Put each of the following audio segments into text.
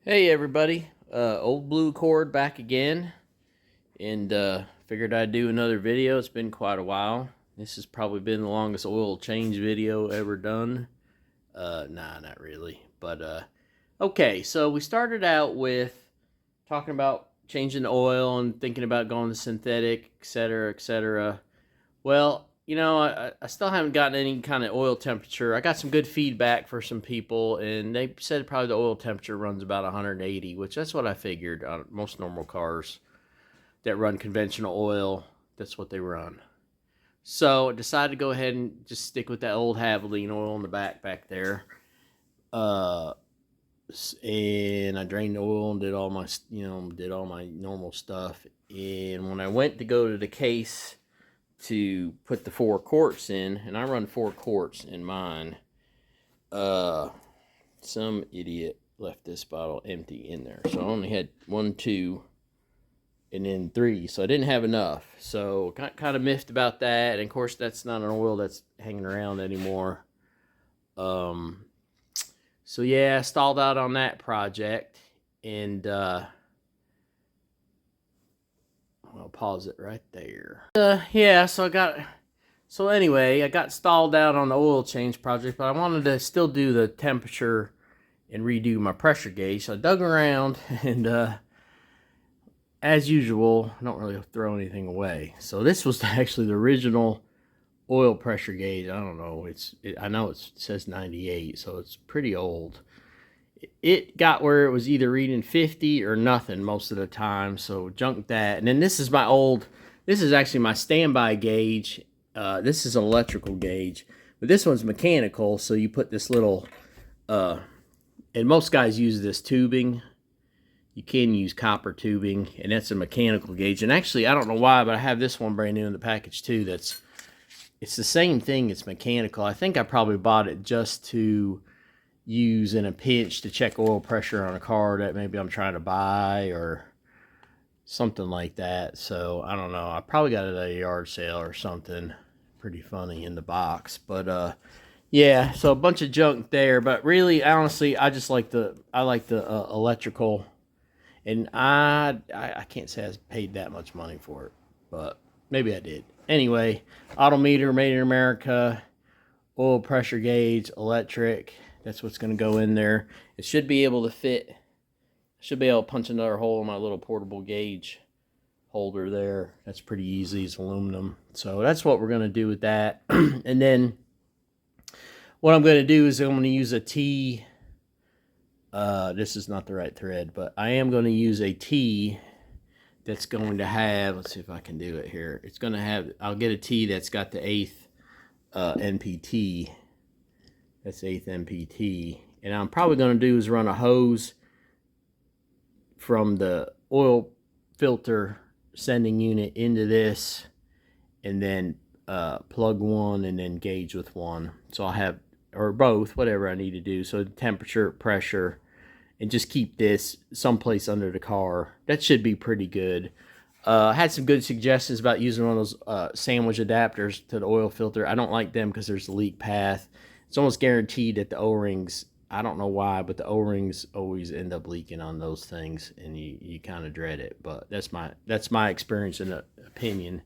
Hey everybody, Old Blue Cord back again, and figured I'd do another video. It's been quite a while. This has probably been the longest oil change video ever done. Nah, not really, but okay. So we started out with talking about changing the oil and thinking about going to synthetic, etc., etc. Well, I still haven't gotten any kind of oil temperature. I got some good feedback for some people, and they said probably the oil temperature runs about 180, which that's what I figured on most normal cars that run conventional oil. That's what they run. So I decided to go ahead and just stick with that old Havoline oil in the back there. Uh, and I drained the oil and did all my normal stuff. And when I went to go to the case to put the 4 quarts in, and I run 4 quarts in mine. Some idiot left this bottle empty in there, so I only had 1, 2, and then 3, so I didn't have enough. So kind of miffed about that, and of course that's not an oil that's hanging around anymore. So yeah, I stalled out on that project, and I'll pause it right there. Yeah, so anyway, I got stalled out on the oil change project, but I wanted to still do the temperature and redo my pressure gauge. So I dug around, and as usual, I don't really throw anything away. So this was actually the original oil pressure gauge. I don't know. I know it says 98, so it's pretty old. It got where it was either reading 50 or nothing most of the time, so junked that. And then this is actually my standby gauge. This is an electrical gauge, but this one's mechanical, so you put this little, and most guys use this tubing. You can use copper tubing, and that's a mechanical gauge. And actually, I don't know why, but I have this one brand new in the package too. It's the same thing, it's mechanical. I think I probably bought it just to use in a pinch to check oil pressure on a car that maybe I'm trying to buy or something like that. So I don't know, I probably got it at a yard sale or something. Pretty funny in the box, but yeah, so a bunch of junk there. But really, honestly, I like the electrical, and I can't say I paid that much money for it, but maybe I did. Anyway, odometer, made in America, oil pressure gauge, electric. That's what's going to go in there. It should be able to fit. Should be able to punch another hole in my little portable gauge holder there. That's pretty easy. It's aluminum. So that's what we're going to do with that. And then what I'm going to do is I'm going to use a T. This is not the right thread, but I am going to use a T that's going to have, let's see if I can do it here. It's going to have, I'll get a T that's got the 8th NPT. That's 8th NPT. And I'm probably going to do is run a hose from the oil filter sending unit into this, and then plug one and then gauge with one. So I'll have, or both, whatever I need to do. So temperature, pressure, and just keep this someplace under the car. That should be pretty good. I had some good suggestions about using one of those sandwich adapters to the oil filter. I don't like them because there's a leak path. It's almost guaranteed that the O-rings, I don't know why, but the O-rings always end up leaking on those things, and you kind of dread it. But that's my experience and opinion.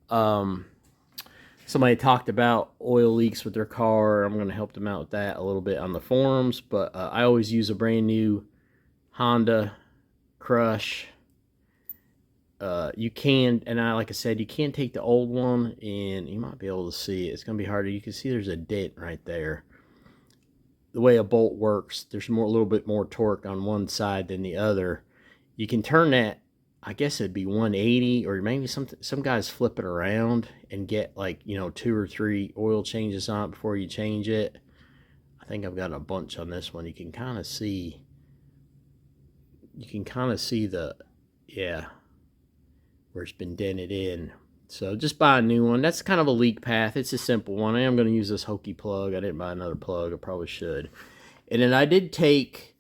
Somebody talked about oil leaks with their car. I'm going to help them out with that a little bit on the forums, but I always use a brand new Honda Crush. You can, and like I said, you can take the old one, and you might be able to see it. It's going to be harder. You can see there's a dent right there. The way a bolt works, there's a little bit more torque on one side than the other. You can turn that, I guess it'd be 180, or maybe some guys flip it around and get 2 or 3 oil changes on it before you change it. I think I've got a bunch on this one. You can kind of see the, yeah, where it's been dented in. So just buy a new one. That's kind of a leak path. It's a simple one. I am going to use this hokey plug. I didn't buy another plug. I probably should. And then I did take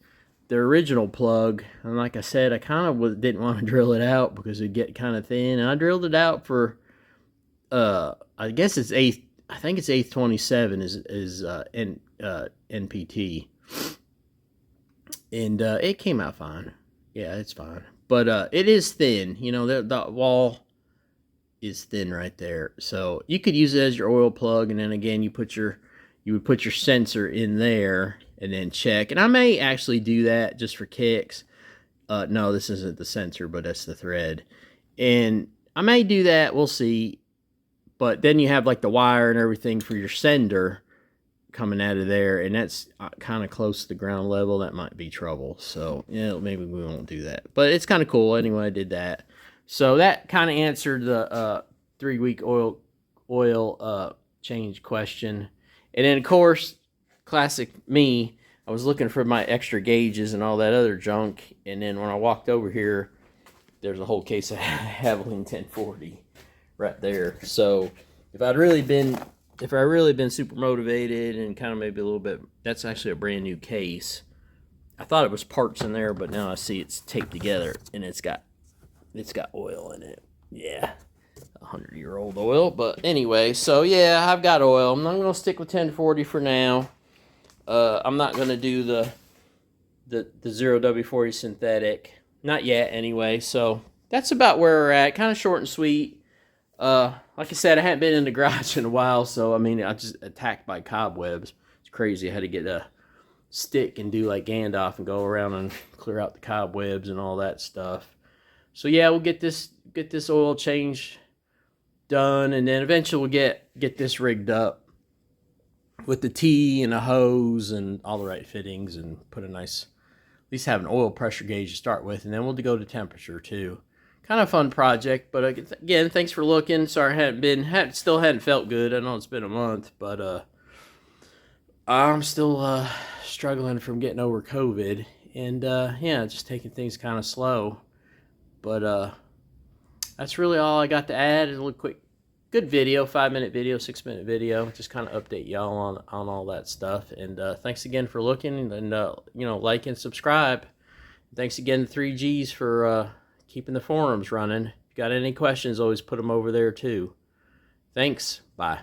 the original plug, and like I said, I kind of didn't want to drill it out because it'd get kind of thin. And I drilled it out for, I guess it's 8th. I think it's 827 is NPT. And it came out fine. Yeah, it's fine. But it is thin. You know, the wall is thin right there. So you could use it as your oil plug, and then again you would put your sensor in there and then check. And I may actually do that just for kicks. No, this isn't the sensor, but that's the thread. And I may do that, we'll see. But then you have like the wire and everything for your sender coming out of there, and that's kind of close to the ground level. That might be trouble. So yeah, maybe we won't do that. But it's kind of cool. Anyway, I did that. So that kind of answered the 3-week oil change question. And then of course, classic me, I was looking for my extra gauges and all that other junk, and then when I walked over here, there's a whole case of Havoline 1040 right there. So if I really been super motivated and kind of maybe a little bit, that's actually a brand new case. I thought it was parts in there, but now I see it's taped together and it's got oil in it. Yeah, 100-year-old oil. But anyway, so yeah, I've got oil. I'm not gonna stick with 1040 for now. I'm not gonna do the 0W40 synthetic, not yet anyway. So that's about where we're at. Kind of short and sweet. Like I said, I haven't been in the garage in a while, so I mean, I just attacked by cobwebs. It's crazy. I had to get a stick and do like Gandalf and go around and clear out the cobwebs and all that stuff. So yeah, we'll get this oil change done, and then eventually we'll get this rigged up with the T and a hose and all the right fittings, and put a nice, at least have an oil pressure gauge to start with, and then we'll go to temperature too. Kind of fun project, but again, thanks for looking. Sorry I still hadn't felt good. I know it's been a month, but I'm still struggling from getting over COVID, and yeah, just taking things kind of slow. But that's really all I got to add. It's a little quick, good video, 5-minute video, 6-minute video, just kind of update y'all on all that stuff. And thanks again for looking, and you know, like and subscribe. Thanks again to 3Gs for keeping the forums running. If you got any questions, always put them over there too. Thanks. Bye.